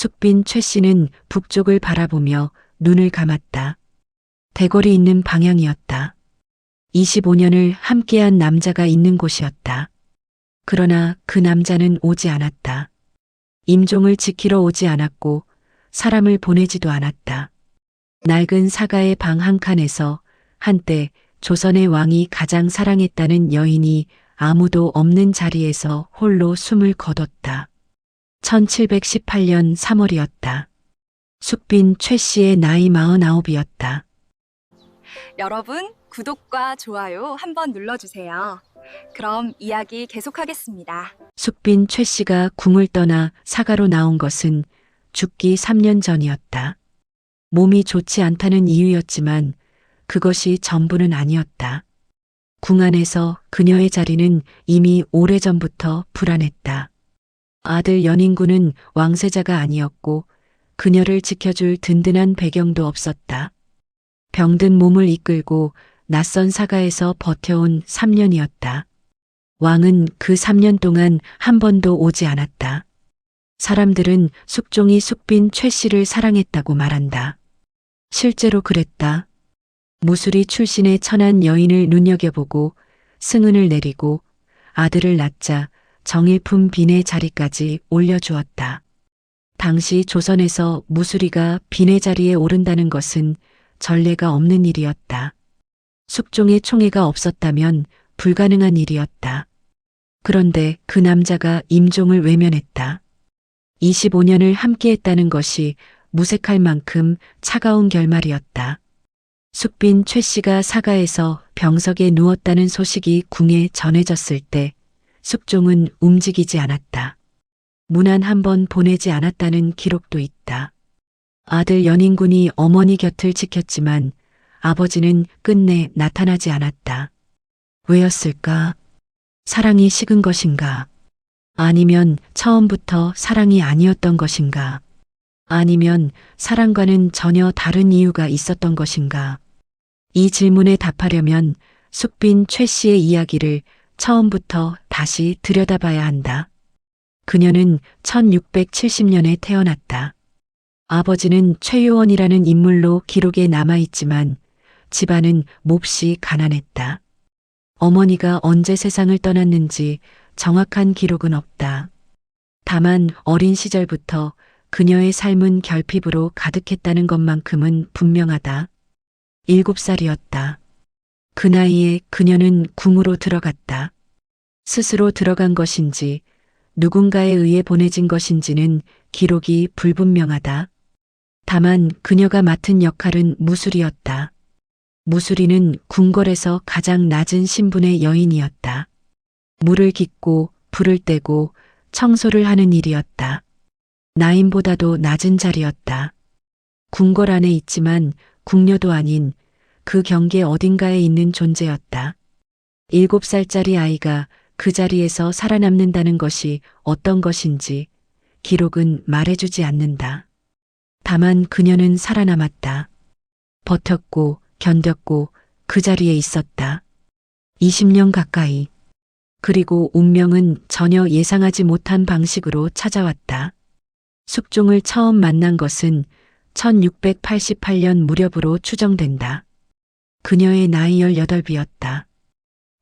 숙빈 최 씨는 북쪽을 바라보며 눈을 감았다. 대궐이 있는 방향이었다. 25년을 함께한 남자가 있는 곳이었다. 그러나 그 남자는 오지 않았다. 임종을 지키러 오지 않았고 사람을 보내지도 않았다. 낡은 사가의 방 한 칸에서 한때 조선의 왕이 가장 사랑했다는 여인이 아무도 없는 자리에서 홀로 숨을 거뒀다. 1718년 3월이었다. 숙빈 최 씨의 나이 49이었다. 여러분, 구독과 좋아요 한번 눌러주세요. 그럼 이야기 계속하겠습니다. 숙빈 최 씨가 궁을 떠나 사가로 나온 것은 죽기 3년 전이었다. 몸이 좋지 않다는 이유였지만 그것이 전부는 아니었다. 궁 안에서 그녀의 자리는 이미 오래전부터 불안했다. 아들 연인군은 왕세자가 아니었고 그녀를 지켜줄 든든한 배경도 없었다. 병든 몸을 이끌고 낯선 사가에서 버텨온 3년이었다. 왕은 그 3년 동안 한 번도 오지 않았다. 사람들은 숙종이 숙빈 최 씨를 사랑했다고 말한다. 실제로 그랬다. 무술이 출신의 천한 여인을 눈여겨보고 승은을 내리고 아들을 낳자 정일품 빈의 자리까지 올려주었다. 당시 조선에서 무술이가 빈의 자리에 오른다는 것은 전례가 없는 일이었다. 숙종의 총애가 없었다면 불가능한 일이었다. 그런데 그 남자가 임종을 외면했다. 25년을 함께했다는 것이 무색할 만큼 차가운 결말이었다. 숙빈 최 씨가 사가에서 병석에 누웠다는 소식이 궁에 전해졌을 때 숙종은 움직이지 않았다. 문안 한 번 보내지 않았다는 기록도 있다. 아들 연인군이 어머니 곁을 지켰지만 아버지는 끝내 나타나지 않았다. 왜였을까? 사랑이 식은 것인가? 아니면 처음부터 사랑이 아니었던 것인가? 아니면 사랑과는 전혀 다른 이유가 있었던 것인가? 이 질문에 답하려면 숙빈 최 씨의 이야기를 처음부터 다시 들여다봐야 한다. 그녀는 1670년에 태어났다. 아버지는 최요원이라는 인물로 기록에 남아있지만 집안은 몹시 가난했다. 어머니가 언제 세상을 떠났는지 정확한 기록은 없다. 다만 어린 시절부터 그녀의 삶은 결핍으로 가득했다는 것만큼은 분명하다. 7살이었다. 그 나이에 그녀는 궁으로 들어갔다. 스스로 들어간 것인지 누군가에 의해 보내진 것인지는 기록이 불분명하다. 다만 그녀가 맡은 역할은 무술이었다. 무술이는 궁궐에서 가장 낮은 신분의 여인이었다. 물을 깃고 불을 떼고 청소를 하는 일이었다. 나인보다도 낮은 자리였다. 궁궐 안에 있지만 궁녀도 아닌 그 경계 어딘가에 있는 존재였다. 7살짜리 아이가 그 자리에서 살아남는다는 것이 어떤 것인지 기록은 말해주지 않는다. 다만 그녀는 살아남았다. 버텼고 견뎠고 그 자리에 있었다. 20년 가까이. 그리고 운명은 전혀 예상하지 못한 방식으로 찾아왔다. 숙종을 처음 만난 것은 1688년 무렵으로 추정된다. 그녀의 나이 18이었다.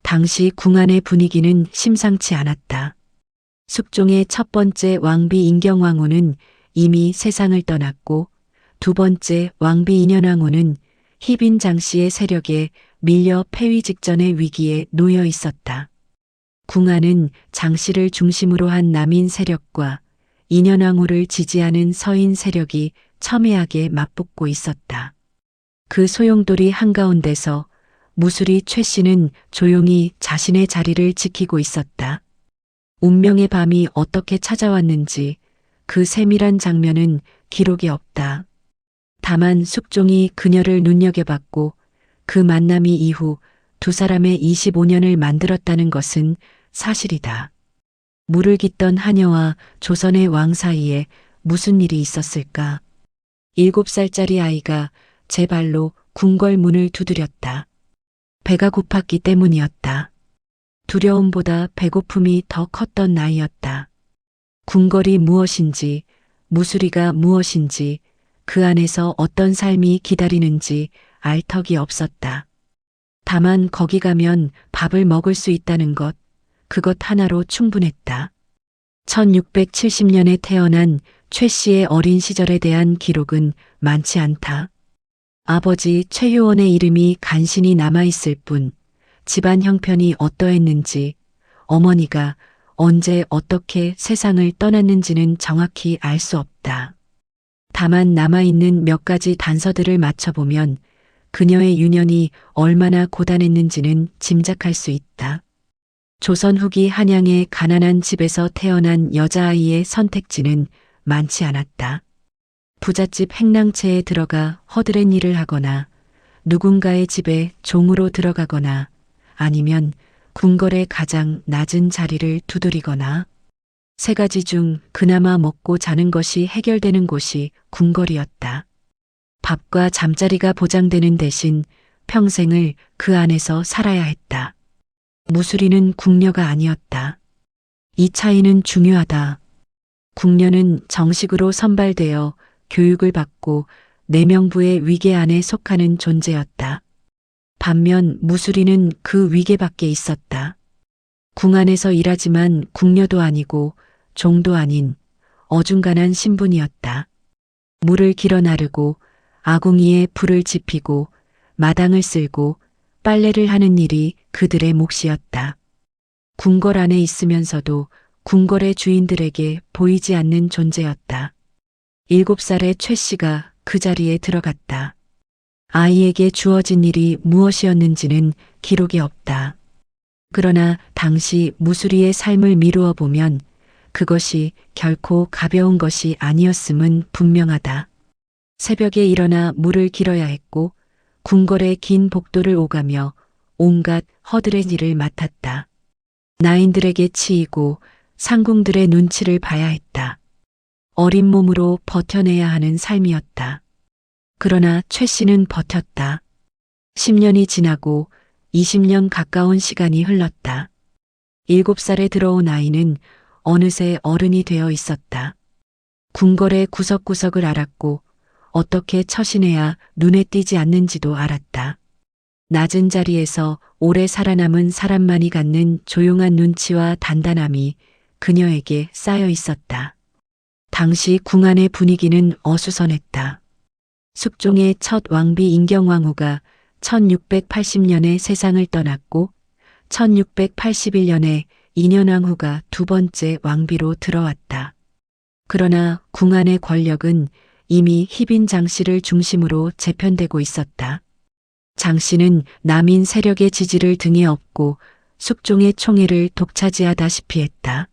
당시 궁 안의 분위기는 심상치 않았다. 숙종의 첫 번째 왕비 인경왕후는 이미 세상을 떠났고 두 번째 왕비 인현왕후는 희빈 장씨의 세력에 밀려 폐위 직전의 위기에 놓여 있었다. 궁 안은 장씨를 중심으로 한 남인 세력과 인현왕후를 지지하는 서인 세력이 첨예하게 맞붙고 있었다. 그 소용돌이 한가운데서 무술이 최 씨는 조용히 자신의 자리를 지키고 있었다. 운명의 밤이 어떻게 찾아왔는지 그 세밀한 장면은 기록이 없다. 다만 숙종이 그녀를 눈여겨봤고 그 만남이 이후 두 사람의 25년을 만들었다는 것은 사실이다. 물을 깃던 하녀와 조선의 왕 사이에 무슨 일이 있었을까? 7살짜리 아이가 제 발로 궁궐 문을 두드렸다. 배가 고팠기 때문이었다. 두려움보다 배고픔이 더 컸던 나이였다. 궁궐이 무엇인지, 무수리가 무엇인지, 그 안에서 어떤 삶이 기다리는지 알 턱이 없었다. 다만 거기 가면 밥을 먹을 수 있다는 것, 그것 하나로 충분했다. 1670년에 태어난 최 씨의 어린 시절에 대한 기록은 많지 않다. 아버지 최효원의 이름이 간신히 남아있을 뿐 집안 형편이 어떠했는지, 어머니가 언제 어떻게 세상을 떠났는지는 정확히 알 수 없다. 다만 남아있는 몇 가지 단서들을 맞춰보면 그녀의 유년이 얼마나 고단했는지는 짐작할 수 있다. 조선 후기 한양의 가난한 집에서 태어난 여자아이의 선택지는 많지 않았다. 부잣집 행랑채에 들어가 허드렛 일을 하거나 누군가의 집에 종으로 들어가거나 아니면 궁궐의 가장 낮은 자리를 두드리거나, 세 가지 중 그나마 먹고 자는 것이 해결되는 곳이 궁궐이었다. 밥과 잠자리가 보장되는 대신 평생을 그 안에서 살아야 했다. 무수리는 궁녀가 아니었다. 이 차이는 중요하다. 궁녀는 정식으로 선발되어 교육을 받고 내명부의 위계 안에 속하는 존재였다. 반면 무수리는 그 위계 밖에 있었다. 궁 안에서 일하지만 궁녀도 아니고 종도 아닌 어중간한 신분이었다. 물을 길어 나르고 아궁이에 불을 지피고 마당을 쓸고 빨래를 하는 일이 그들의 몫이었다. 궁궐 안에 있으면서도 궁궐의 주인들에게 보이지 않는 존재였다. 7살의 최 씨가 그 자리에 들어갔다. 아이에게 주어진 일이 무엇이었는지는 기록이 없다. 그러나 당시 무수리의 삶을 미루어 보면 그것이 결코 가벼운 것이 아니었음은 분명하다. 새벽에 일어나 물을 길어야 했고 궁궐의 긴 복도를 오가며 온갖 허드렛 일을 맡았다. 나인들에게 치이고 상궁들의 눈치를 봐야 했다. 어린 몸으로 버텨내야 하는 삶이었다. 그러나 최 씨는 버텼다. 10년이 지나고 20년 가까운 시간이 흘렀다. 7살에 들어온 아이는 어느새 어른이 되어 있었다. 궁궐의 구석구석을 알았고 어떻게 처신해야 눈에 띄지 않는지도 알았다. 낮은 자리에서 오래 살아남은 사람만이 갖는 조용한 눈치와 단단함이 그녀에게 쌓여 있었다. 당시 궁 안의 분위기는 어수선했다. 숙종의 첫 왕비 인경왕후가 1680년에 세상을 떠났고 1681년에 인현왕후가 두 번째 왕비로 들어왔다. 그러나 궁 안의 권력은 이미 희빈 장씨를 중심으로 재편되고 있었다. 장씨는 남인 세력의 지지를 등에 업고 숙종의 총애를 독차지하다시피 했다.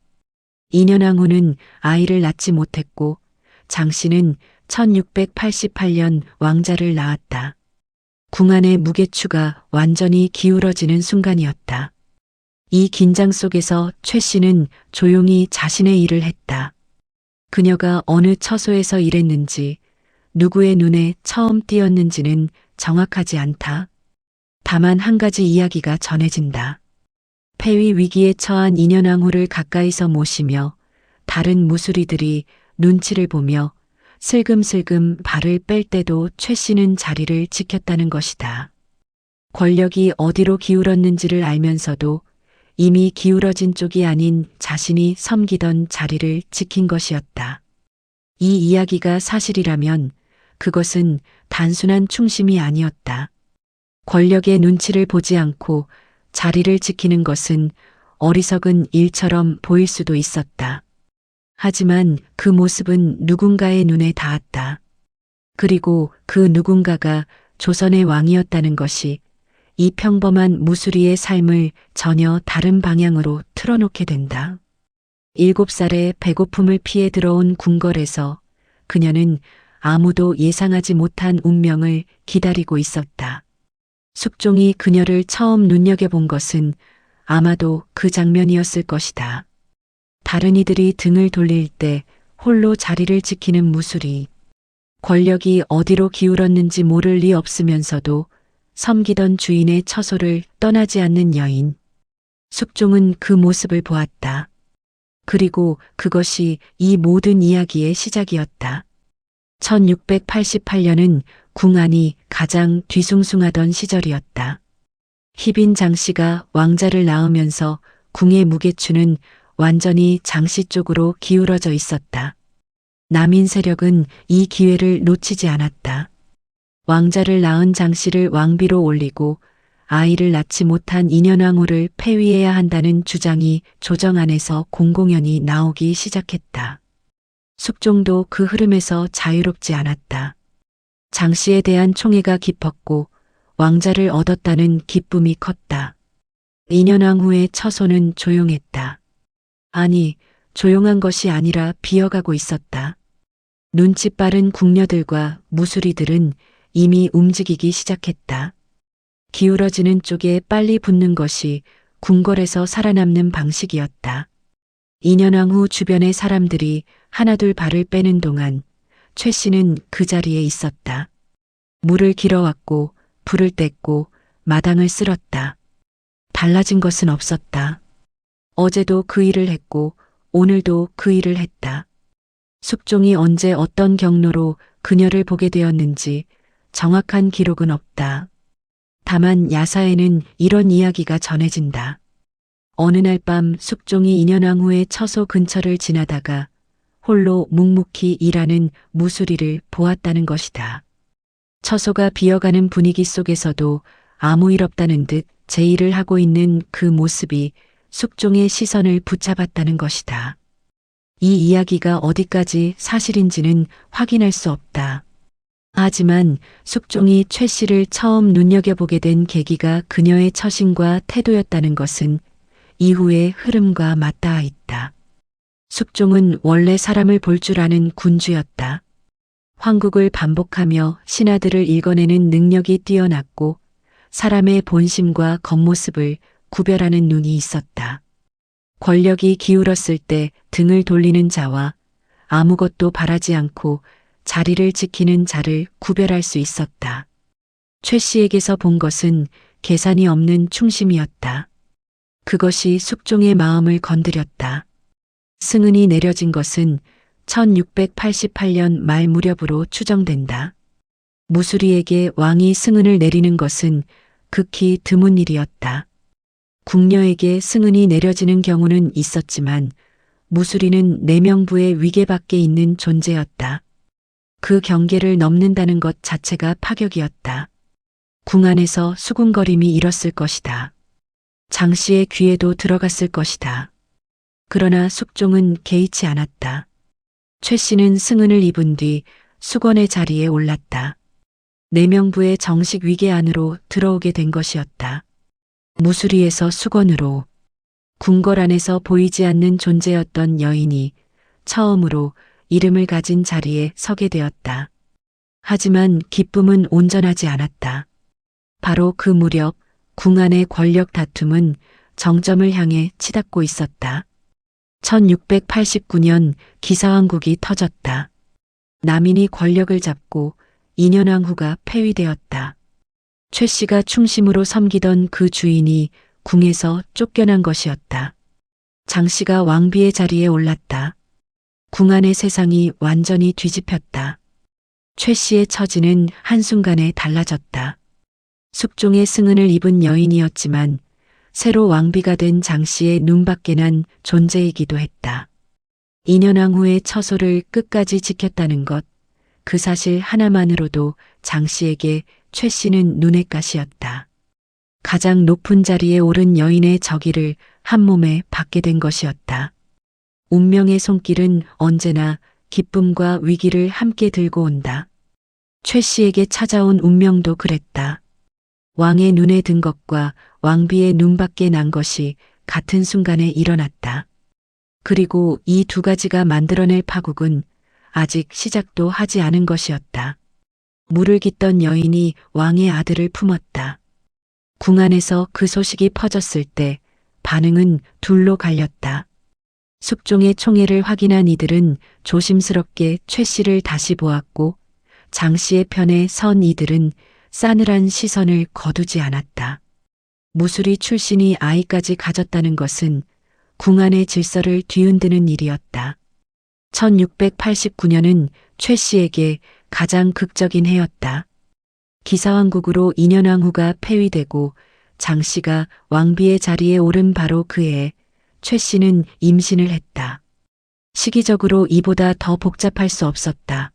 인현왕후는 아이를 낳지 못했고 장씨는 1688년 왕자를 낳았다. 궁 안의 무게추가 완전히 기울어지는 순간이었다. 이 긴장 속에서 최 씨는 조용히 자신의 일을 했다. 그녀가 어느 처소에서 일했는지, 누구의 눈에 처음 띄었는지는 정확하지 않다. 다만 한 가지 이야기가 전해진다. 폐위 위기에 처한 인현왕후를 가까이서 모시며 다른 무수리들이 눈치를 보며 슬금슬금 발을 뺄 때도 최 씨는 자리를 지켰다는 것이다. 권력이 어디로 기울었는지를 알면서도 이미 기울어진 쪽이 아닌 자신이 섬기던 자리를 지킨 것이었다. 이 이야기가 사실이라면 그것은 단순한 충심이 아니었다. 권력의 눈치를 보지 않고 자리를 지키는 것은 어리석은 일처럼 보일 수도 있었다. 하지만 그 모습은 누군가의 눈에 닿았다. 그리고 그 누군가가 조선의 왕이었다는 것이 이 평범한 무수리의 삶을 전혀 다른 방향으로 틀어놓게 된다. 7살에 배고픔을 피해 들어온 궁궐에서 그녀는 아무도 예상하지 못한 운명을 기다리고 있었다. 숙종이 그녀를 처음 눈여겨본 것은 아마도 그 장면이었을 것이다. 다른 이들이 등을 돌릴 때 홀로 자리를 지키는 무수리. 권력이 어디로 기울었는지 모를 리 없으면서도 섬기던 주인의 처소를 떠나지 않는 여인. 숙종은 그 모습을 보았다. 그리고 그것이 이 모든 이야기의 시작이었다. 1688년은 궁안이 가장 뒤숭숭하던 시절이었다. 희빈 장씨가 왕자를 낳으면서 궁의 무게추는 완전히 장씨 쪽으로 기울어져 있었다. 남인 세력은 이 기회를 놓치지 않았다. 왕자를 낳은 장씨를 왕비로 올리고 아이를 낳지 못한 인현왕후를 폐위해야 한다는 주장이 조정 안에서 공공연히 나오기 시작했다. 숙종도 그 흐름에서 자유롭지 않았다. 장씨에 대한 총애가 깊었고 왕자를 얻었다는 기쁨이 컸다. 인현왕후의 처소는 조용했다. 아니, 조용한 것이 아니라 비어가고 있었다. 눈치 빠른 궁녀들과 무수리들은 이미 움직이기 시작했다. 기울어지는 쪽에 빨리 붙는 것이 궁궐에서 살아남는 방식이었다. 인현왕후 주변의 사람들이 하나둘 발을 빼는 동안 최 씨는 그 자리에 있었다. 물을 길어왔고 불을 뗐고 마당을 쓸었다. 달라진 것은 없었다. 어제도 그 일을 했고 오늘도 그 일을 했다. 숙종이 언제 어떤 경로로 그녀를 보게 되었는지 정확한 기록은 없다. 다만 야사에는 이런 이야기가 전해진다. 어느 날 밤 숙종이 인현왕후의 처소 근처를 지나다가 홀로 묵묵히 일하는 무수리를 보았다는 것이다. 처소가 비어가는 분위기 속에서도 아무 일 없다는 듯 제 일을 하고 있는 그 모습이 숙종의 시선을 붙잡았다는 것이다. 이 이야기가 어디까지 사실인지는 확인할 수 없다. 하지만 숙종이 최 씨를 처음 눈여겨보게 된 계기가 그녀의 처신과 태도였다는 것은 이후의 흐름과 맞닿아 있다. 숙종은 원래 사람을 볼 줄 아는 군주였다. 황국을 반복하며 신하들을 읽어내는 능력이 뛰어났고 사람의 본심과 겉모습을 구별하는 눈이 있었다. 권력이 기울었을 때 등을 돌리는 자와 아무것도 바라지 않고 자리를 지키는 자를 구별할 수 있었다. 최 씨에게서 본 것은 계산이 없는 충심이었다. 그것이 숙종의 마음을 건드렸다. 승은이 내려진 것은 1688년 말 무렵으로 추정된다. 무수리에게 왕이 승은을 내리는 것은 극히 드문 일이었다. 궁녀에게 승은이 내려지는 경우는 있었지만 무수리는 내명부의 위계 밖에 있는 존재였다. 그 경계를 넘는다는 것 자체가 파격이었다. 궁 안에서 수군거림이 일었을 것이다. 장씨의 귀에도 들어갔을 것이다. 그러나 숙종은 개의치 않았다. 최 씨는 승은을 입은 뒤 수건의 자리에 올랐다. 내명부의 정식 위계 안으로 들어오게 된 것이었다. 무수리에서 수건으로 궁궐 안에서 보이지 않는 존재였던 여인이 처음으로 이름을 가진 자리에 서게 되었다. 하지만 기쁨은 온전하지 않았다. 바로 그 무렵 궁 안의 권력 다툼은 정점을 향해 치닫고 있었다. 1689년 기사왕국이 터졌다. 남인이 권력을 잡고 인현왕후가 폐위되었다. 최 씨가 충심으로 섬기던 그 주인이 궁에서 쫓겨난 것이었다. 장 씨가 왕비의 자리에 올랐다. 궁 안의 세상이 완전히 뒤집혔다. 최 씨의 처지는 한순간에 달라졌다. 숙종의 승은을 입은 여인이었지만 새로 왕비가 된 장 씨의 눈밖에 난 존재이기도 했다. 인현왕후의 처소를 끝까지 지켰다는 것, 그 사실 하나만으로도 장 씨에게 최 씨는 눈의 가시였다. 가장 높은 자리에 오른 여인의 저기를 한 몸에 받게 된 것이었다. 운명의 손길은 언제나 기쁨과 위기를 함께 들고 온다. 최 씨에게 찾아온 운명도 그랬다. 왕의 눈에 든 것과 왕비의 눈밖에 난 것이 같은 순간에 일어났다. 그리고 이 두 가지가 만들어낼 파국은 아직 시작도 하지 않은 것이었다. 물을 깃던 여인이 왕의 아들을 품었다. 궁 안에서 그 소식이 퍼졌을 때 반응은 둘로 갈렸다. 숙종의 총애를 확인한 이들은 조심스럽게 최 씨를 다시 보았고 장 씨의 편에 선 이들은 싸늘한 시선을 거두지 않았다. 무수리 출신이 아이까지 가졌다는 것은 궁 안의 질서를 뒤흔드는 일이었다. 1689년은 최 씨에게 가장 극적인 해였다. 기사왕국으로 인현왕후가 폐위되고 장 씨가 왕비의 자리에 오른 바로 그 해, 최 씨는 임신을 했다. 시기적으로 이보다 더 복잡할 수 없었다.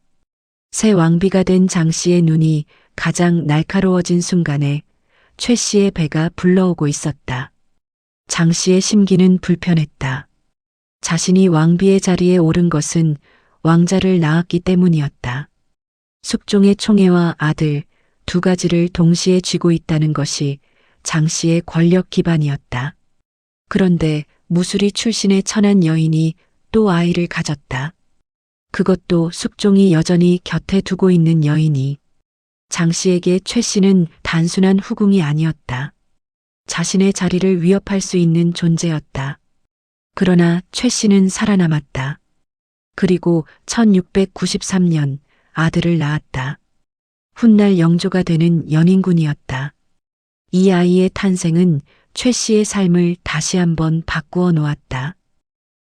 새 왕비가 된 장 씨의 눈이 가장 날카로워진 순간에 최 씨의 배가 불러오고 있었다. 장 씨의 심기는 불편했다. 자신이 왕비의 자리에 오른 것은 왕자를 낳았기 때문이었다. 숙종의 총애와 아들 두 가지를 동시에 쥐고 있다는 것이 장 씨의 권력 기반이었다. 그런데 무술이 출신의 천한 여인이 또 아이를 가졌다. 그것도 숙종이 여전히 곁에 두고 있는 여인이. 장 씨에게 최 씨는 단순한 후궁이 아니었다. 자신의 자리를 위협할 수 있는 존재였다. 그러나 최 씨는 살아남았다. 그리고 1693년 아들을 낳았다. 훗날 영조가 되는 연인군이었다. 이 아이의 탄생은 최 씨의 삶을 다시 한번 바꾸어 놓았다.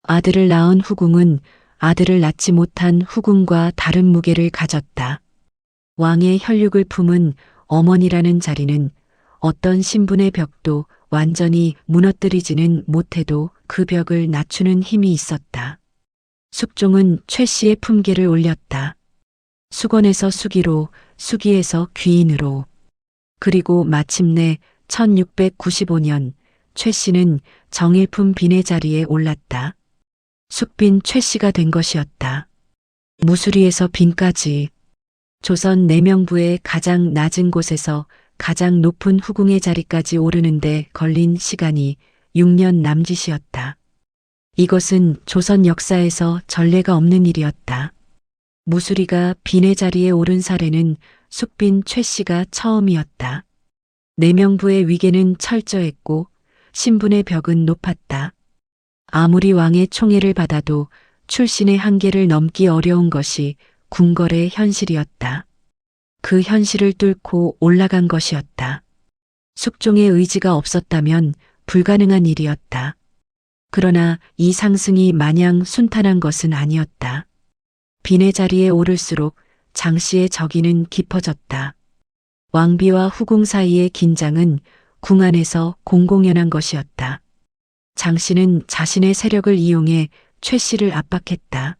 아들을 낳은 후궁은 아들을 낳지 못한 후궁과 다른 무게를 가졌다. 왕의 혈육을 품은 어머니라는 자리는 어떤 신분의 벽도 완전히 무너뜨리지는 못해도 그 벽을 낮추는 힘이 있었다. 숙종은 최 씨의 품계를 올렸다. 수건에서 수기로, 수기에서 귀인으로. 그리고 마침내 1695년 최 씨는 정일품 빈의 자리에 올랐다. 숙빈 최 씨가 된 것이었다. 무수리에서 빈까지. 조선 내명부의 가장 낮은 곳에서 가장 높은 후궁의 자리까지 오르는데 걸린 시간이 6년 남짓이었다. 이것은 조선 역사에서 전례가 없는 일이었다. 무수리가 빈의 자리에 오른 사례는 숙빈 최 씨가 처음이었다. 내명부의 위계는 철저했고 신분의 벽은 높았다. 아무리 왕의 총애를 받아도 출신의 한계를 넘기 어려운 것이 궁궐의 현실이었다. 그 현실을 뚫고 올라간 것이었다. 숙종의 의지가 없었다면 불가능한 일이었다. 그러나 이 상승이 마냥 순탄한 것은 아니었다. 빈의 자리에 오를수록 장 씨의 적의는 깊어졌다. 왕비와 후궁 사이의 긴장은 궁 안에서 공공연한 것이었다. 장 씨는 자신의 세력을 이용해 최 씨를 압박했다.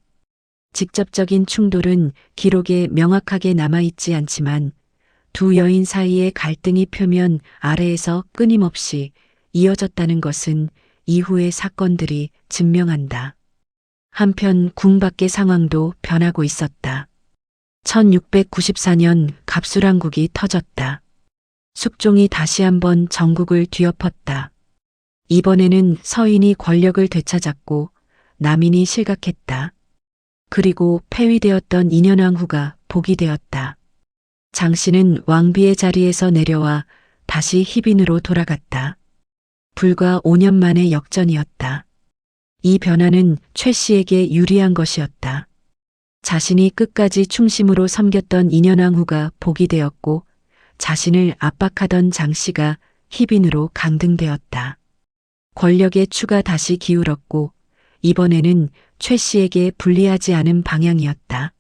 직접적인 충돌은 기록에 명확하게 남아있지 않지만 두 여인 사이의 갈등이 표면 아래에서 끊임없이 이어졌다는 것은 이후의 사건들이 증명한다. 한편 궁 밖의 상황도 변하고 있었다. 1694년 갑술왕국이 터졌다. 숙종이 다시 한번 전국을 뒤엎었다. 이번에는 서인이 권력을 되찾았고 남인이 실각했다. 그리고 폐위되었던 인현왕후가 복이 되었다. 장 씨는 왕비의 자리에서 내려와 다시 희빈으로 돌아갔다. 불과 5년 만의 역전이었다. 이 변화는 최 씨에게 유리한 것이었다. 자신이 끝까지 충심으로 섬겼던 인현왕후가 복이 되었고 자신을 압박하던 장 씨가 희빈으로 강등되었다. 권력의 추가 다시 기울었고 이번에는 최 씨에게 불리하지 않은 방향이었다.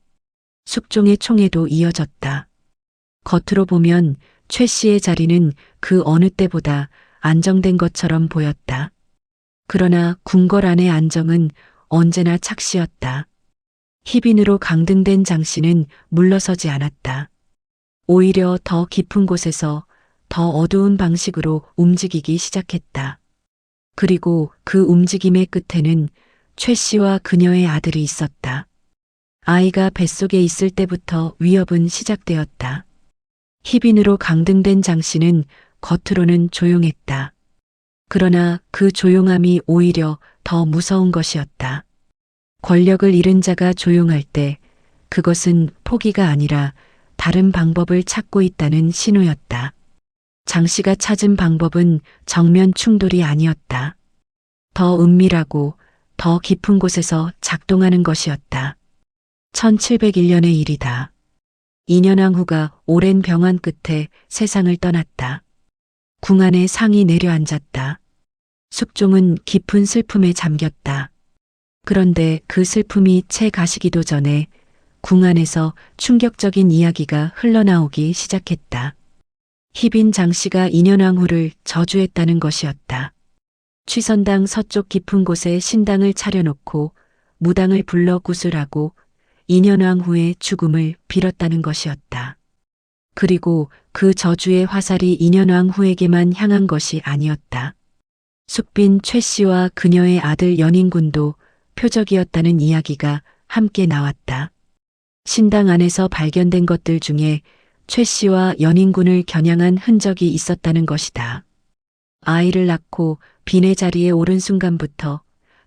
숙종의 총애도 이어졌다. 겉으로 보면 최 씨의 자리는 그 어느 때보다 안정된 것처럼 보였다. 그러나 궁궐 안의 안정은 언제나 착시였다. 희빈으로 강등된 장 씨는 물러서지 않았다. 오히려 더 깊은 곳에서 더 어두운 방식으로 움직이기 시작했다. 그리고 그 움직임의 끝에는 최 씨와 그녀의 아들이 있었다. 아이가 뱃속에 있을 때부터 위협은 시작되었다. 희빈으로 강등된 장 씨는 겉으로는 조용했다. 그러나 그 조용함이 오히려 더 무서운 것이었다. 권력을 잃은 자가 조용할 때 그것은 포기가 아니라 다른 방법을 찾고 있다는 신호였다. 장 씨가 찾은 방법은 정면 충돌이 아니었다. 더 은밀하고 더 깊은 곳에서 작동하는 것이었다. 1701년의 일이다. 인현왕후가 오랜 병환 끝에 세상을 떠났다. 궁 안에 상이 내려앉았다. 숙종은 깊은 슬픔에 잠겼다. 그런데 그 슬픔이 채 가시기도 전에 궁 안에서 충격적인 이야기가 흘러나오기 시작했다. 희빈 장씨가 인현왕후를 저주했다는 것이었다. 취선당 서쪽 깊은 곳에 신당을 차려놓고 무당을 불러 구슬하고 인현왕후의 죽음을 빌었다는 것이었다. 그리고 그 저주의 화살이 인현왕후에게만 향한 것이 아니었다. 숙빈 최 씨와 그녀의 아들 연인군도 표적이었다는 이야기가 함께 나왔다. 신당 안에서 발견된 것들 중에 최 씨와 연인군을 겨냥한 흔적이 있었다는 것이다. 아이를 낳고 빈의 자리에 오른 순간부터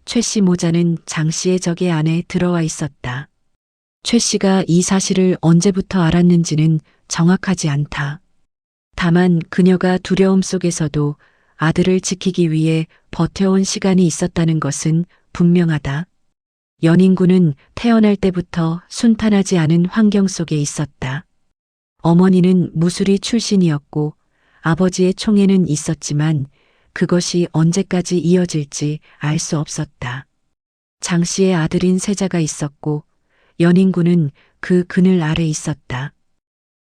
최 씨 모자는 장 씨의 적의 안에 들어와 있었다. 최 씨가 이 사실을 언제부터 알았는지는 정확하지 않다. 다만 그녀가 두려움 속에서도 아들을 지키기 위해 버텨온 시간이 있었다는 것은 분명하다. 연인군은 태어날 때부터 순탄하지 않은 환경 속에 있었다. 어머니는 무술이 출신이었고 아버지의 총애는 있었지만 그것이 언제까지 이어질지 알 수 없었다. 장 씨의 아들인 세자가 있었고 연인군은 그 그늘 아래 있었다.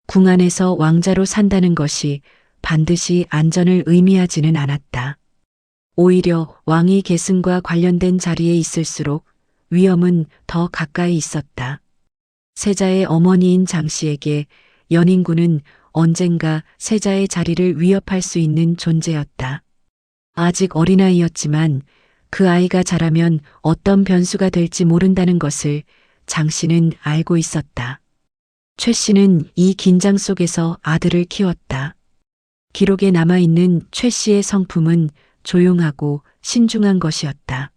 궁 안에서 왕자로 산다는 것이 반드시 안전을 의미하지는 않았다. 오히려 왕위 계승과 관련된 자리에 있을수록 위험은 더 가까이 있었다. 세자의 어머니인 장 씨에게 연인군은 언젠가 세자의 자리를 위협할 수 있는 존재였다. 아직 어린아이였지만 그 아이가 자라면 어떤 변수가 될지 모른다는 것을 장 씨는 알고 있었다. 최 씨는 이 긴장 속에서 아들을 키웠다. 기록에 남아있는 최 씨의 성품은 조용하고 신중한 것이었다.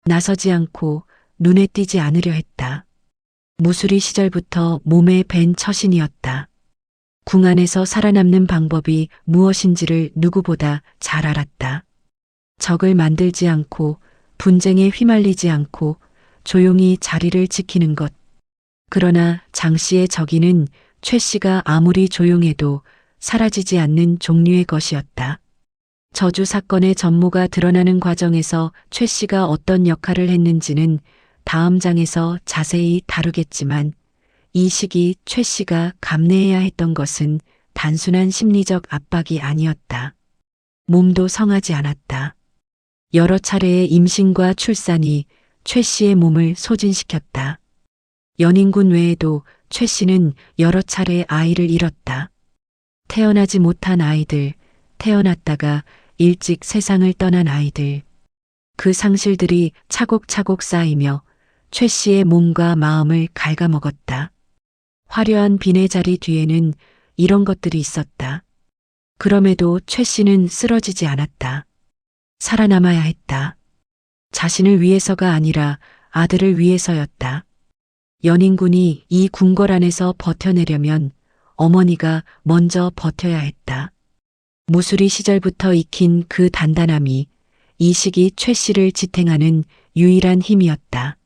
나서지 않고 눈에 띄지 않으려 했다. 무술이 시절부터 몸에 밴 처신이었다. 궁 안에서 살아남는 방법이 무엇인지를 누구보다 잘 알았다. 적을 만들지 않고 분쟁에 휘말리지 않고 조용히 자리를 지키는 것. 그러나 장 씨의 적이는 최 씨가 아무리 조용해도 사라지지 않는 종류의 것이었다. 저주 사건의 전모가 드러나는 과정에서 최 씨가 어떤 역할을 했는지는 다음 장에서 자세히 다루겠지만 이 시기 최 씨가 감내해야 했던 것은 단순한 심리적 압박이 아니었다. 몸도 성하지 않았다. 여러 차례의 임신과 출산이 최 씨의 몸을 소진시켰다. 연인군 외에도 최 씨는 여러 차례 아이를 잃었다. 태어나지 못한 아이들, 태어났다가 일찍 세상을 떠난 아이들. 그 상실들이 차곡차곡 쌓이며 최 씨의 몸과 마음을 갉아먹었다. 화려한 빈의 자리 뒤에는 이런 것들이 있었다. 그럼에도 최 씨는 쓰러지지 않았다. 살아남아야 했다. 자신을 위해서가 아니라 아들을 위해서였다. 연인군이 이 궁궐 안에서 버텨내려면 어머니가 먼저 버텨야 했다. 무술이 시절부터 익힌 그 단단함이 이 시기 최 씨를 지탱하는 유일한 힘이었다.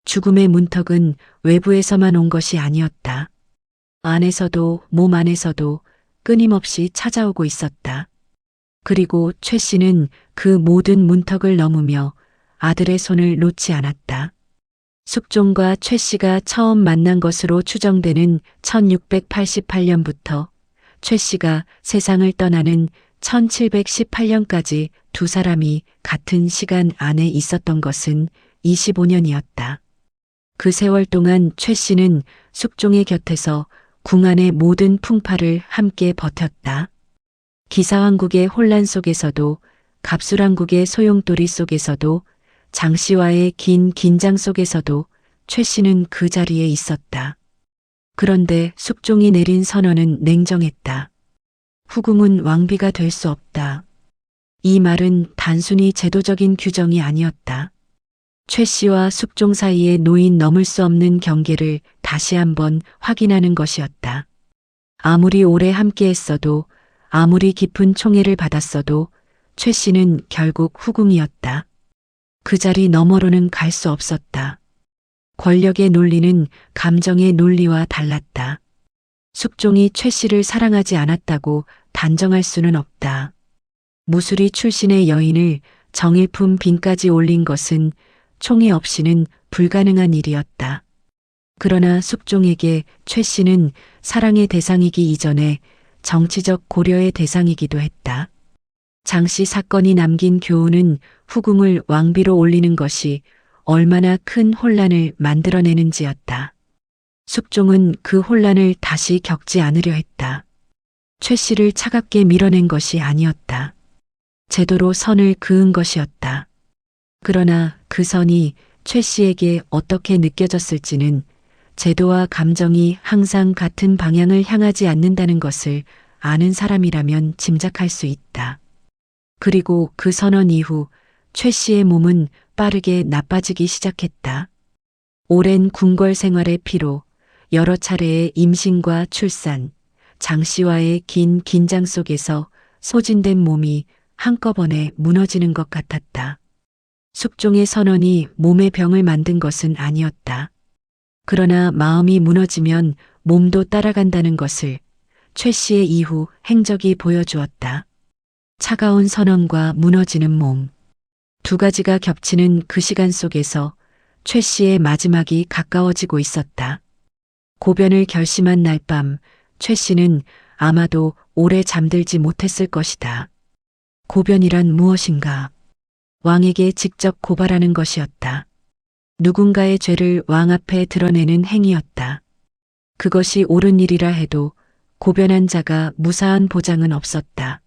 죽음의 문턱은 외부에서만 온 것이 아니었다. 안에서도 몸 안에서도 끊임없이 찾아오고 있었다. 그리고 최 씨는 그 모든 문턱을 넘으며 아들의 손을 놓지 않았다. 숙종과 최 씨가 처음 만난 것으로 추정되는 1688년부터 최 씨가 세상을 떠나는 1718년까지 두 사람이 같은 시간 안에 있었던 것은 25년이었다. 그 세월 동안 최 씨는 숙종의 곁에서 궁 안의 모든 풍파를 함께 버텼다. 기사왕국의 혼란 속에서도 갑술왕국의 소용돌이 속에서도 장 씨와의 긴 긴장 속에서도 최 씨는 그 자리에 있었다. 그런데 숙종이 내린 선언은 냉정했다. 후궁은 왕비가 될 수 없다. 이 말은 단순히 제도적인 규정이 아니었다. 최 씨와 숙종 사이에 놓인 넘을 수 없는 경계를 다시 한번 확인하는 것이었다. 아무리 오래 함께했어도 아무리 깊은 총애를 받았어도 최 씨는 결국 후궁이었다. 그 자리 너머로는 갈 수 없었다. 권력의 논리는 감정의 논리와 달랐다. 숙종이 최 씨를 사랑하지 않았다고 단정할 수는 없다. 무술이 출신의 여인을 정일품 빈까지 올린 것은 총애 없이는 불가능한 일이었다. 그러나 숙종에게 최 씨는 사랑의 대상이기 이전에 정치적 고려의 대상이기도 했다. 장씨 사건이 남긴 교훈은 후궁을 왕비로 올리는 것이 얼마나 큰 혼란을 만들어내는지였다. 숙종은 그 혼란을 다시 겪지 않으려 했다. 최 씨를 차갑게 밀어낸 것이 아니었다. 제도로 선을 그은 것이었다. 그러나 그 선이 최 씨에게 어떻게 느껴졌을지는 제도와 감정이 항상 같은 방향을 향하지 않는다는 것을 아는 사람이라면 짐작할 수 있다. 그리고 그 선언 이후 최 씨의 몸은 빠르게 나빠지기 시작했다. 오랜 궁궐 생활의 피로, 여러 차례의 임신과 출산, 장 씨와의 긴 긴장 속에서 소진된 몸이 한꺼번에 무너지는 것 같았다. 숙종의 선언이 몸의 병을 만든 것은 아니었다. 그러나 마음이 무너지면 몸도 따라간다는 것을 최 씨의 이후 행적이 보여주었다. 차가운 선언과 무너지는 몸. 두 가지가 겹치는 그 시간 속에서 최 씨의 마지막이 가까워지고 있었다. 고변을 결심한 날 밤, 최 씨는 아마도 오래 잠들지 못했을 것이다. 고변이란 무엇인가? 왕에게 직접 고발하는 것이었다. 누군가의 죄를 왕 앞에 드러내는 행위였다. 그것이 옳은 일이라 해도 고변한 자가 무사한 보장은 없었다.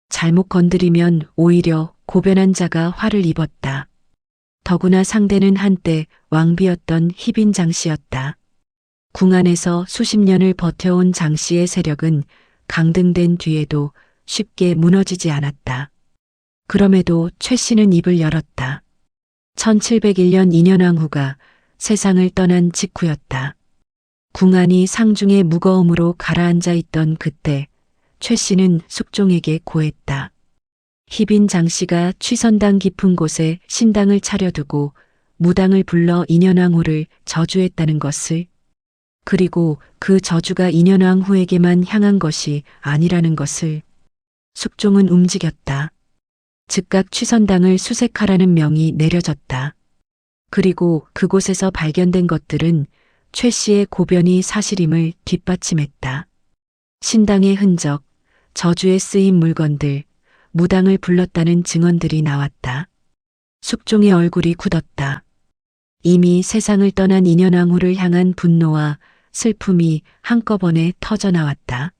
잘못 건드리면 오히려 고변한 자가 화를 입었다. 더구나 상대는 한때 왕비였던 희빈 장씨였다. 궁 안에서 수십 년을 버텨온 장씨의 세력은 강등된 뒤에도 쉽게 무너지지 않았다. 그럼에도 최 씨는 입을 열었다. 1701년 인현왕후가 세상을 떠난 직후였다. 궁 안이 상중의 무거움으로 가라앉아 있던 그때 최 씨는 숙종에게 고했다. 희빈 장씨가 취선당 깊은 곳에 신당을 차려두고 무당을 불러 인현왕후를 저주했다는 것을, 그리고 그 저주가 인현왕후에게만 향한 것이 아니라는 것을. 숙종은 움직였다. 즉각 취선당을 수색하라는 명이 내려졌다. 그리고 그곳에서 발견된 것들은 최 씨의 고변이 사실임을 뒷받침했다. 신당의 흔적, 저주에 쓰인 물건들, 무당을 불렀다는 증언들이 나왔다. 숙종의 얼굴이 굳었다. 이미 세상을 떠난 인현왕후를 향한 분노와 슬픔이 한꺼번에 터져나왔다.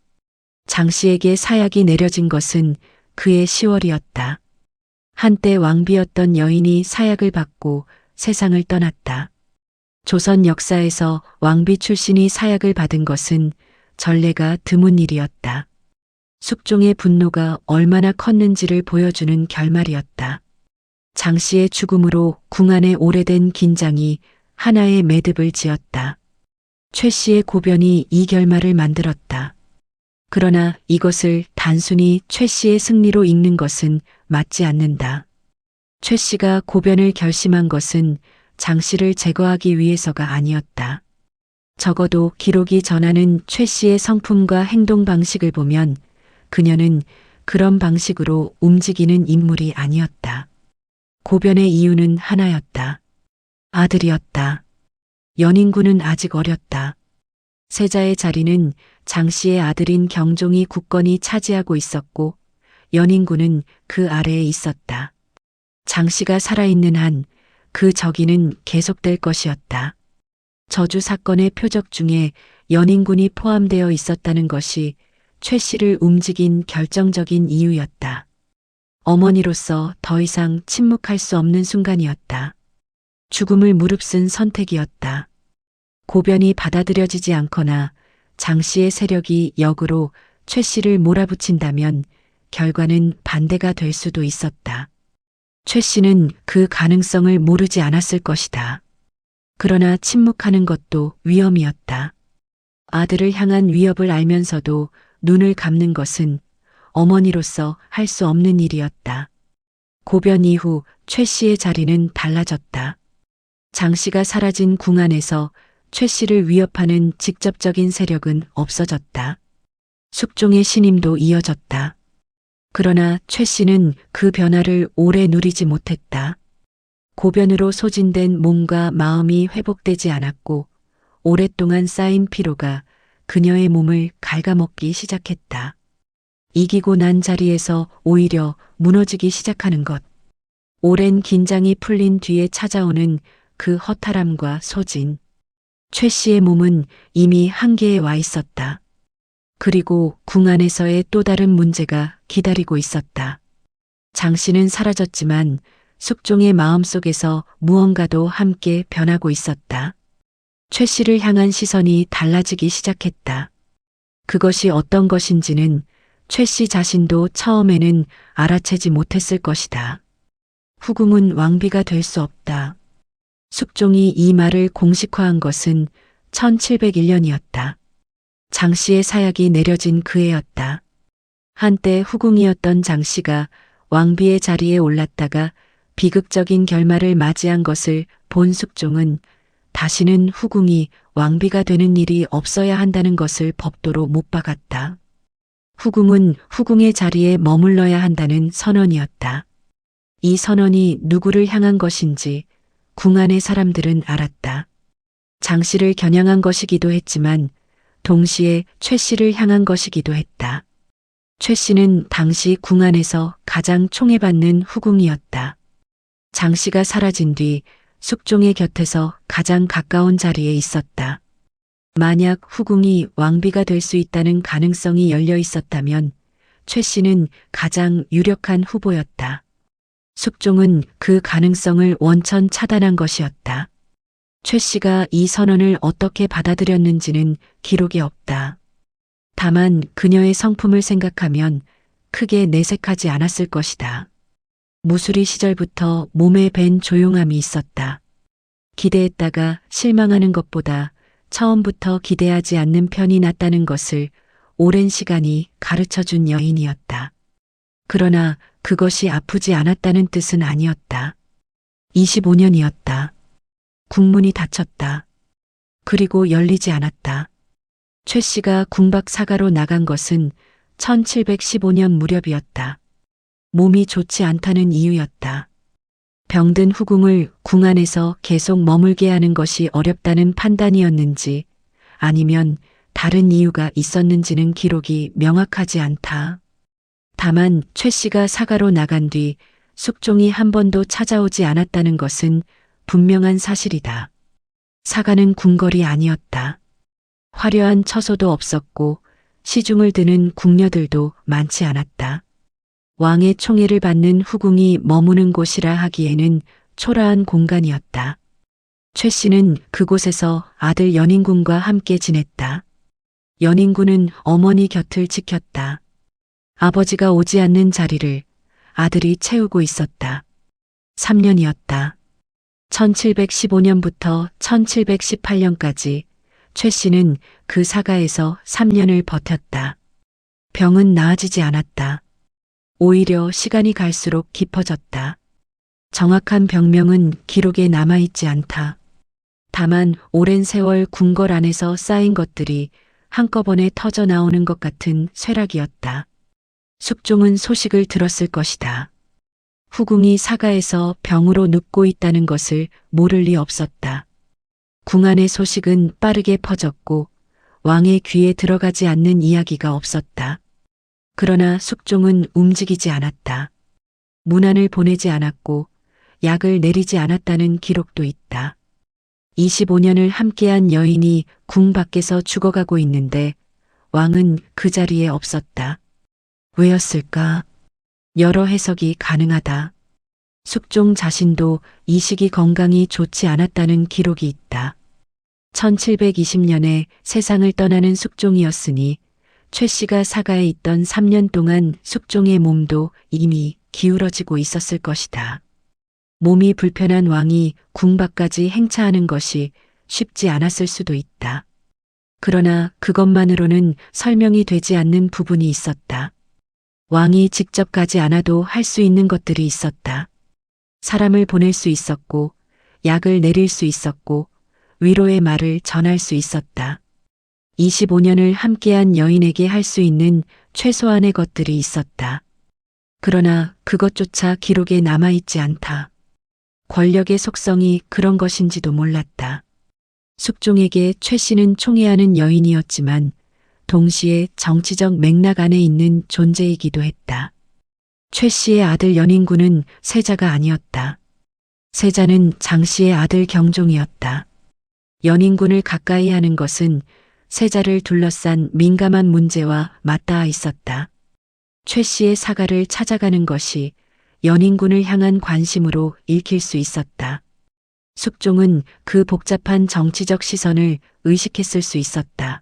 장씨에게 사약이 내려진 것은 그의 시월이었다. 한때 왕비였던 여인이 사약을 받고 세상을 떠났다. 조선 역사에서 왕비 출신이 사약을 받은 것은 전례가 드문 일이었다. 숙종의 분노가 얼마나 컸는지를 보여주는 결말이었다. 장씨의 죽음으로 궁 안의 오래된 긴장이 하나의 매듭을 지었다. 최 씨의 고변이 이 결말을 만들었다. 그러나 이것을 단순히 최 씨의 승리로 읽는 것은 맞지 않는다. 최 씨가 고변을 결심한 것은 장 씨를 제거하기 위해서가 아니었다. 적어도 기록이 전하는 최 씨의 성품과 행동 방식을 보면 그녀는 그런 방식으로 움직이는 인물이 아니었다. 고변의 이유는 하나였다. 아들이었다. 연인군은 아직 어렸다. 세자의 자리는 장 씨의 아들인 경종이 굳건히 차지하고 있었고 연인군은 그 아래에 있었다. 장 씨가 살아있는 한 그 적의는 계속될 것이었다. 저주 사건의 표적 중에 연인군이 포함되어 있었다는 것이 최 씨를 움직인 결정적인 이유였다. 어머니로서 더 이상 침묵할 수 없는 순간이었다. 죽음을 무릅쓴 선택이었다. 고변이 받아들여지지 않거나 장 씨의 세력이 역으로 최 씨를 몰아붙인다면 결과는 반대가 될 수도 있었다. 최 씨는 그 가능성을 모르지 않았을 것이다. 그러나 침묵하는 것도 위험이었다. 아들을 향한 위협을 알면서도 눈을 감는 것은 어머니로서 할 수 없는 일이었다. 고변 이후 최 씨의 자리는 달라졌다. 장 씨가 사라진 궁 안에서 최 씨를 위협하는 직접적인 세력은 없어졌다. 숙종의 신임도 이어졌다. 그러나 최 씨는 그 변화를 오래 누리지 못했다. 고변으로 소진된 몸과 마음이 회복되지 않았고 오랫동안 쌓인 피로가 그녀의 몸을 갉아먹기 시작했다. 이기고 난 자리에서 오히려 무너지기 시작하는 것. 오랜 긴장이 풀린 뒤에 찾아오는 그 허탈함과 소진. 최 씨의 몸은 이미 한계에 와 있었다. 그리고 궁 안에서의 또 다른 문제가 기다리고 있었다. 장 씨는 사라졌지만 숙종의 마음속에서 무언가도 함께 변하고 있었다. 최 씨를 향한 시선이 달라지기 시작했다. 그것이 어떤 것인지는 최 씨 자신도 처음에는 알아채지 못했을 것이다. 후궁은 왕비가 될 수 없다. 숙종이 이 말을 공식화한 것은 1701년이었다. 장 씨의 사약이 내려진 그 해였다. 한때 후궁이었던 장 씨가 왕비의 자리에 올랐다가 비극적인 결말을 맞이한 것을 본 숙종은 다시는 후궁이 왕비가 되는 일이 없어야 한다는 것을 법도로 못 박았다. 후궁은 후궁의 자리에 머물러야 한다는 선언이었다. 이 선언이 누구를 향한 것인지 궁 안의 사람들은 알았다. 장 씨를 겨냥한 것이기도 했지만 동시에 최 씨를 향한 것이기도 했다. 최 씨는 당시 궁 안에서 가장 총애받는 후궁이었다. 장 씨가 사라진 뒤 숙종의 곁에서 가장 가까운 자리에 있었다. 만약 후궁이 왕비가 될 수 있다는 가능성이 열려 있었다면 최 씨는 가장 유력한 후보였다. 숙종은 그 가능성을 원천 차단한 것이었다. 최 씨가 이 선언을 어떻게 받아들였는지는 기록이 없다. 다만 그녀의 성품을 생각하면 크게 내색하지 않았을 것이다. 무수리 시절부터 몸에 밴 조용함이 있었다. 기대했다가 실망하는 것보다 처음부터 기대하지 않는 편이 낫다는 것을 오랜 시간이 가르쳐준 여인이었다. 그러나 그것이 아프지 않았다는 뜻은 아니었다. 25년이었다. 궁문이 닫혔다. 그리고 열리지 않았다. 최 씨가 궁밖 사가로 나간 것은 1715년 무렵이었다. 몸이 좋지 않다는 이유였다. 병든 후궁을 궁 안에서 계속 머물게 하는 것이 어렵다는 판단이었는지 아니면 다른 이유가 있었는지는 기록이 명확하지 않다. 다만 최 씨가 사가로 나간 뒤 숙종이 한 번도 찾아오지 않았다는 것은 분명한 사실이다. 사가는 궁궐이 아니었다. 화려한 처소도 없었고 시중을 드는 궁녀들도 많지 않았다. 왕의 총애를 받는 후궁이 머무는 곳이라 하기에는 초라한 공간이었다. 최 씨는 그곳에서 아들 연인군과 함께 지냈다. 연인군은 어머니 곁을 지켰다. 아버지가 오지 않는 자리를 아들이 채우고 있었다. 3년이었다. 1715년부터 1718년까지 최 씨는 그 사가에서 3년을 버텼다. 병은 나아지지 않았다. 오히려 시간이 갈수록 깊어졌다. 정확한 병명은 기록에 남아있지 않다. 다만 오랜 세월 궁궐 안에서 쌓인 것들이 한꺼번에 터져 나오는 것 같은 쇠락이었다. 숙종은 소식을 들었을 것이다. 후궁이 사가에서 병으로 눕고 있다는 것을 모를 리 없었다. 궁 안의 소식은 빠르게 퍼졌고 왕의 귀에 들어가지 않는 이야기가 없었다. 그러나 숙종은 움직이지 않았다. 문안을 보내지 않았고 약을 내리지 않았다는 기록도 있다. 25년을 함께한 여인이 궁 밖에서 죽어가고 있는데 왕은 그 자리에 없었다. 왜였을까? 여러 해석이 가능하다. 숙종 자신도 이 시기 건강이 좋지 않았다는 기록이 있다. 1720년에 세상을 떠나는 숙종이었으니 최 씨가 사가에 있던 3년 동안 숙종의 몸도 이미 기울어지고 있었을 것이다. 몸이 불편한 왕이 궁 밖까지 행차하는 것이 쉽지 않았을 수도 있다. 그러나 그것만으로는 설명이 되지 않는 부분이 있었다. 왕이 직접 가지 않아도 할 수 있는 것들이 있었다. 사람을 보낼 수 있었고, 약을 내릴 수 있었고, 위로의 말을 전할 수 있었다. 25년을 함께한 여인에게 할 수 있는 최소한의 것들이 있었다. 그러나 그것조차 기록에 남아있지 않다. 권력의 속성이 그런 것인지도 몰랐다. 숙종에게 최 씨는 총애하는 여인이었지만 동시에 정치적 맥락 안에 있는 존재이기도 했다. 최 씨의 아들 연인군은 세자가 아니었다. 세자는 장 씨의 아들 경종이었다. 연인군을 가까이 하는 것은 세자를 둘러싼 민감한 문제와 맞닿아 있었다. 최 씨의 사가를 찾아가는 것이 연인군을 향한 관심으로 읽힐 수 있었다. 숙종은 그 복잡한 정치적 시선을 의식했을 수 있었다.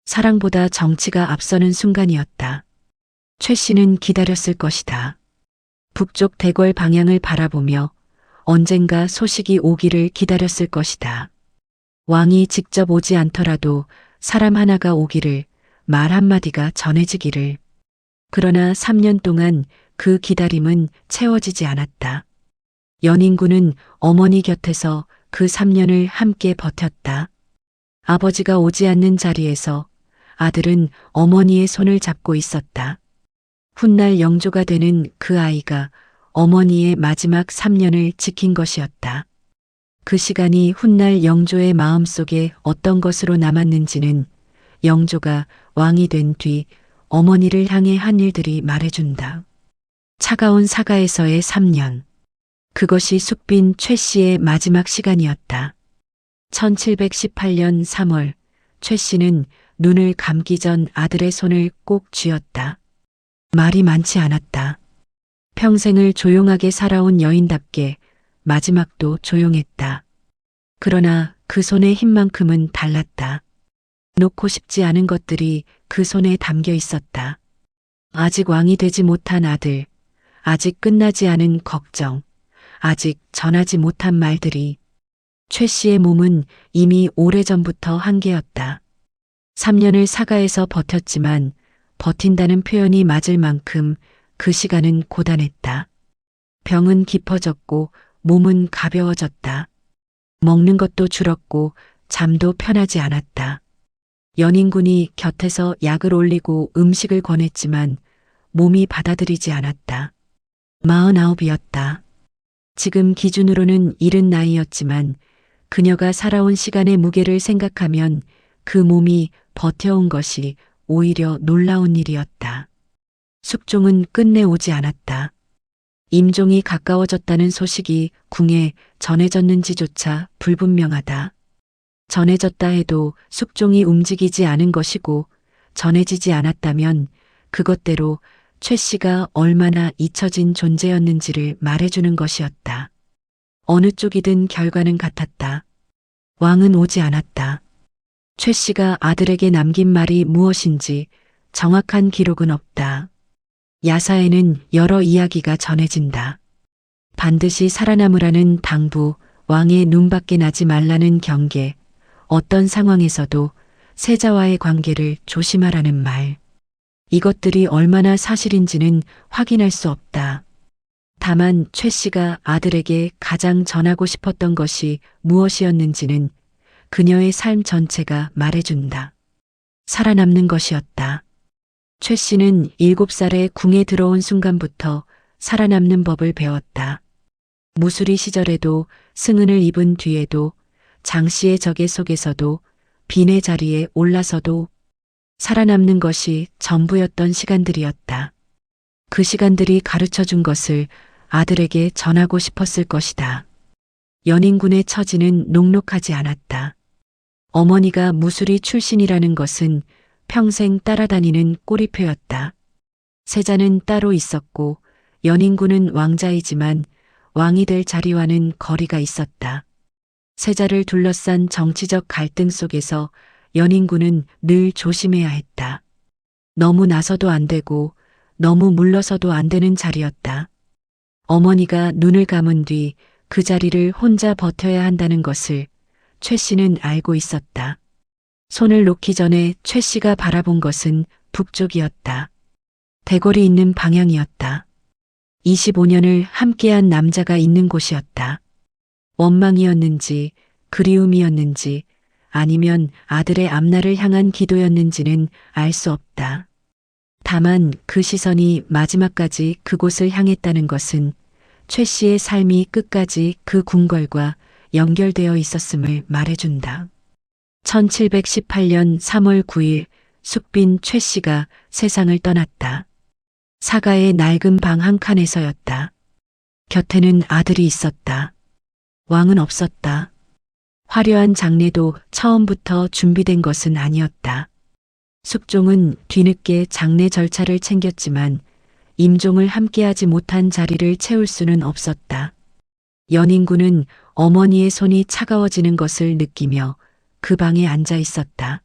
사랑보다 정치가 앞서는 순간이었다. 최 씨는 기다렸을 것이다. 북쪽 대궐 방향을 바라보며 언젠가 소식이 오기를 기다렸을 것이다. 왕이 직접 오지 않더라도 사람 하나가 오기를, 말 한마디가 전해지기를. 그러나 3년 동안 그 기다림은 채워지지 않았다. 연인군은 어머니 곁에서 그 3년을 함께 버텼다. 아버지가 오지 않는 자리에서 아들은 어머니의 손을 잡고 있었다. 훗날 영조가 되는 그 아이가 어머니의 마지막 3년을 지킨 것이었다. 그 시간이 훗날 영조의 마음속에 어떤 것으로 남았는지는 영조가 왕이 된 뒤 어머니를 향해 한 일들이 말해준다. 차가운 사가에서의 3년. 그것이 숙빈 최 씨의 마지막 시간이었다. 1718년 3월 최 씨는 눈을 감기 전 아들의 손을 꼭 쥐었다. 말이 많지 않았다. 평생을 조용하게 살아온 여인답게 마지막도 조용했다. 그러나 그 손의 힘만큼은 달랐다. 놓고 싶지 않은 것들이 그 손에 담겨 있었다. 아직 왕이 되지 못한 아들, 아직 끝나지 않은 걱정, 아직 전하지 못한 말들이. 최 씨의 몸은 이미 오래전부터 한계였다. 3년을 사가에서 버텼지만 버틴다는 표현이 맞을 만큼 그 시간은 고단했다. 병은 깊어졌고 몸은 가벼워졌다. 먹는 것도 줄었고 잠도 편하지 않았다. 연인군이 곁에서 약을 올리고 음식을 권했지만 몸이 받아들이지 않았다. 49이었다. 지금 기준으로는 이른 나이였지만 그녀가 살아온 시간의 무게를 생각하면 그 몸이 버텨온 것이 오히려 놀라운 일이었다. 숙종은 끝내 오지 않았다. 임종이 가까워졌다는 소식이 궁에 전해졌는지조차 불분명하다. 전해졌다 해도 숙종이 움직이지 않은 것이고 전해지지 않았다면 그것대로 최 씨가 얼마나 잊혀진 존재였는지를 말해주는 것이었다. 어느 쪽이든 결과는 같았다. 왕은 오지 않았다. 최 씨가 아들에게 남긴 말이 무엇인지 정확한 기록은 없다. 야사에는 여러 이야기가 전해진다. 반드시 살아남으라는 당부, 왕의 눈밖에 나지 말라는 경계, 어떤 상황에서도 세자와의 관계를 조심하라는 말. 이것들이 얼마나 사실인지는 확인할 수 없다. 다만 최 씨가 아들에게 가장 전하고 싶었던 것이 무엇이었는지는 그녀의 삶 전체가 말해준다. 살아남는 것이었다. 최 씨는 7살에 궁에 들어온 순간부터 살아남는 법을 배웠다. 무수리 시절에도 승은을 입은 뒤에도 장 씨의 적의 속에서도 빈의 자리에 올라서도 살아남는 것이 전부였던 시간들이었다. 그 시간들이 가르쳐 준 것을 아들에게 전하고 싶었을 것이다. 연인군의 처지는 녹록하지 않았다. 어머니가 무수리 출신이라는 것은 평생 따라다니는 꼬리표였다. 세자는 따로 있었고 연인군은 왕자이지만 왕이 될 자리와는 거리가 있었다. 세자를 둘러싼 정치적 갈등 속에서 연인군은 늘 조심해야 했다. 너무 나서도 안 되고 너무 물러서도 안 되는 자리였다. 어머니가 눈을 감은 뒤 그 자리를 혼자 버텨야 한다는 것을 최 씨는 알고 있었다. 손을 놓기 전에 최 씨가 바라본 것은 북쪽이었다. 대궐이 있는 방향이었다. 25년을 함께한 남자가 있는 곳이었다. 원망이었는지 그리움이었는지 아니면 아들의 앞날을 향한 기도였는지는 알 수 없다. 다만 그 시선이 마지막까지 그곳을 향했다는 것은 최 씨의 삶이 끝까지 그 궁궐과 연결되어 있었음을 말해준다. 1718년 3월 9일 숙빈 최 씨가 세상을 떠났다. 사가의 낡은 방 한 칸에서였다. 곁에는 아들이 있었다. 왕은 없었다. 화려한 장례도 처음부터 준비된 것은 아니었다. 숙종은 뒤늦게 장례 절차를 챙겼지만 임종을 함께하지 못한 자리를 채울 수는 없었다. 연인군은 어머니의 손이 차가워지는 것을 느끼며 그 방에 앉아 있었다.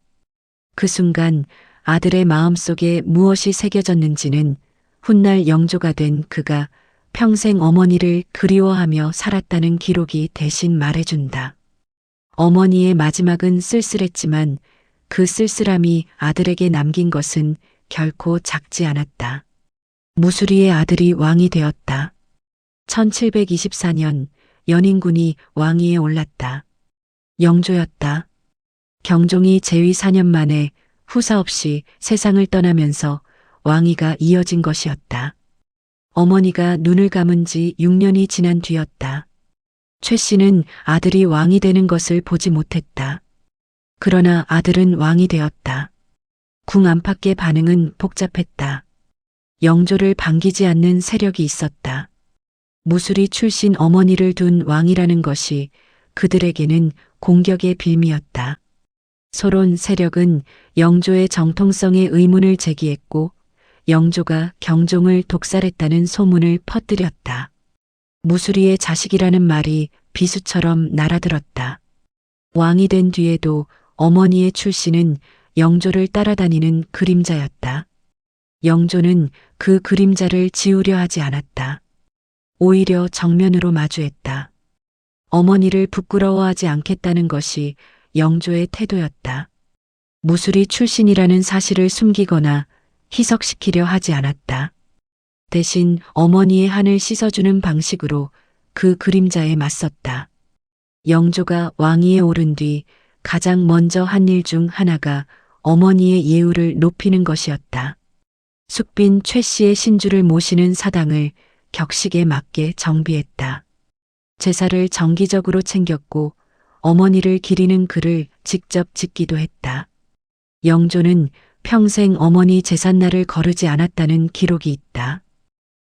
그 순간 아들의 마음속에 무엇이 새겨졌는지는 훗날 영조가 된 그가 평생 어머니를 그리워하며 살았다는 기록이 대신 말해준다. 어머니의 마지막은 쓸쓸했지만 그 쓸쓸함이 아들에게 남긴 것은 결코 작지 않았다. 무수리의 아들이 왕이 되었다. 1724년 연인군이 왕위에 올랐다. 영조였다. 경종이 재위 4년 만에 후사 없이 세상을 떠나면서 왕위가 이어진 것이었다. 어머니가 눈을 감은 지 6년이 지난 뒤였다. 최 씨는 아들이 왕이 되는 것을 보지 못했다. 그러나 아들은 왕이 되었다. 궁 안팎의 반응은 복잡했다. 영조를 반기지 않는 세력이 있었다. 무수리 출신 어머니를 둔 왕이라는 것이 그들에게는 공격의 빌미였다. 소론 세력은 영조의 정통성에 의문을 제기했고 영조가 경종을 독살했다는 소문을 퍼뜨렸다. 무수리의 자식이라는 말이 비수처럼 날아들었다. 왕이 된 뒤에도 어머니의 출신은 영조를 따라다니는 그림자였다. 영조는 그 그림자를 지우려 하지 않았다. 오히려 정면으로 마주했다. 어머니를 부끄러워하지 않겠다는 것이 영조의 태도였다. 무수리 출신이라는 사실을 숨기거나 희석시키려 하지 않았다. 대신 어머니의 한을 씻어주는 방식으로 그 그림자에 맞섰다. 영조가 왕위에 오른 뒤 가장 먼저 한 일 중 하나가 어머니의 예우를 높이는 것이었다. 숙빈 최 씨의 신주를 모시는 사당을 격식에 맞게 정비했다. 제사를 정기적으로 챙겼고 어머니를 기리는 글을 직접 짓기도 했다. 영조는 평생 어머니 제삿날을 거르지 않았다는 기록이 있다.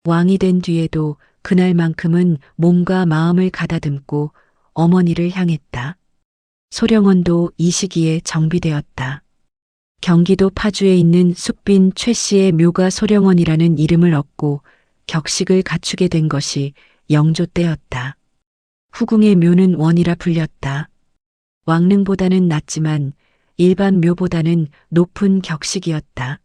왕이 된 뒤에도 그날만큼은 몸과 마음을 가다듬고 어머니를 향했다. 소령원도 이 시기에 정비되었다. 경기도 파주에 있는 숙빈 최 씨의 묘가 소령원이라는 이름을 얻고 격식을 갖추게 된 것이 영조 때였다. 후궁의 묘는 원이라 불렸다. 왕릉보다는 낮지만 일반 묘보다는 높은 격식이었다.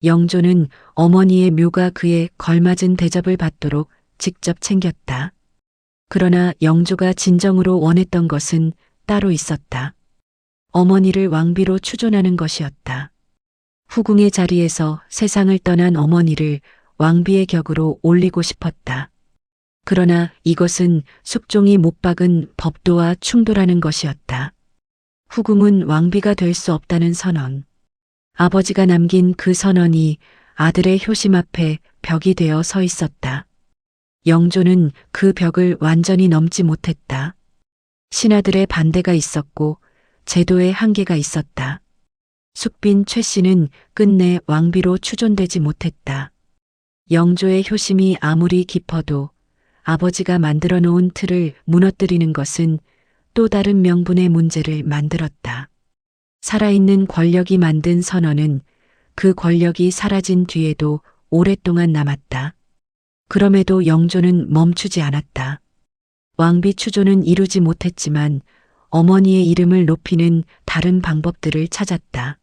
영조는 어머니의 묘가 그에 걸맞은 대접을 받도록 직접 챙겼다. 그러나 영조가 진정으로 원했던 것은 따로 있었다. 어머니를 왕비로 추존하는 것이었다. 후궁의 자리에서 세상을 떠난 어머니를 왕비의 격으로 올리고 싶었다. 그러나 이것은 숙종이 못 박은 법도와 충돌하는 것이었다. 후궁은 왕비가 될 수 없다는 선언. 아버지가 남긴 그 선언이 아들의 효심 앞에 벽이 되어 서 있었다. 영조는 그 벽을 완전히 넘지 못했다. 신하들의 반대가 있었고 제도의 한계가 있었다. 숙빈 최 씨는 끝내 왕비로 추존되지 못했다. 영조의 효심이 아무리 깊어도 아버지가 만들어 놓은 틀을 무너뜨리는 것은 또 다른 명분의 문제를 만들었다. 살아있는 권력이 만든 선언은 그 권력이 사라진 뒤에도 오랫동안 남았다. 그럼에도 영조는 멈추지 않았다. 왕비 추존은 이루지 못했지만 어머니의 이름을 높이는 다른 방법들을 찾았다.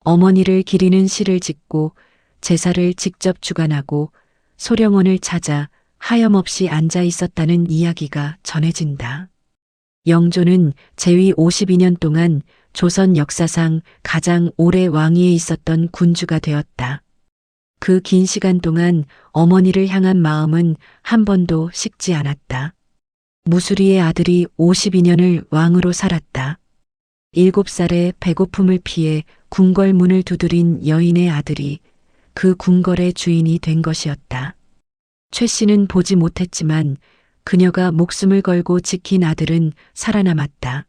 어머니를 기리는 시를 짓고 제사를 직접 주관하고 소령원을 찾아 하염없이 앉아 있었다는 이야기가 전해진다. 영조는 재위 52년 동안 조선 역사상 가장 오래 왕위에 있었던 군주가 되었다. 그 긴 시간 동안 어머니를 향한 마음은 한 번도 식지 않았다. 무수리의 아들이 52년을 왕으로 살았다. 7살에 배고픔을 피해 궁궐문을 두드린 여인의 아들이 그 궁궐의 주인이 된 것이었다. 최 씨는 보지 못했지만 그녀가 목숨을 걸고 지킨 아들은 살아남았다.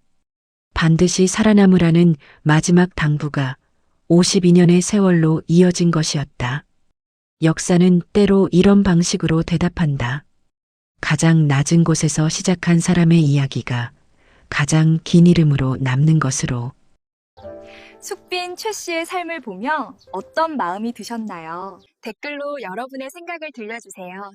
반드시 살아남으라는 마지막 당부가 52년의 세월로 이어진 것이었다. 역사는 때로 이런 방식으로 대답한다. 가장 낮은 곳에서 시작한 사람의 이야기가 가장 긴 이름으로 남는 것으로. 숙빈 최 씨의 삶을 보며 어떤 마음이 드셨나요? 댓글로 여러분의 생각을 들려주세요.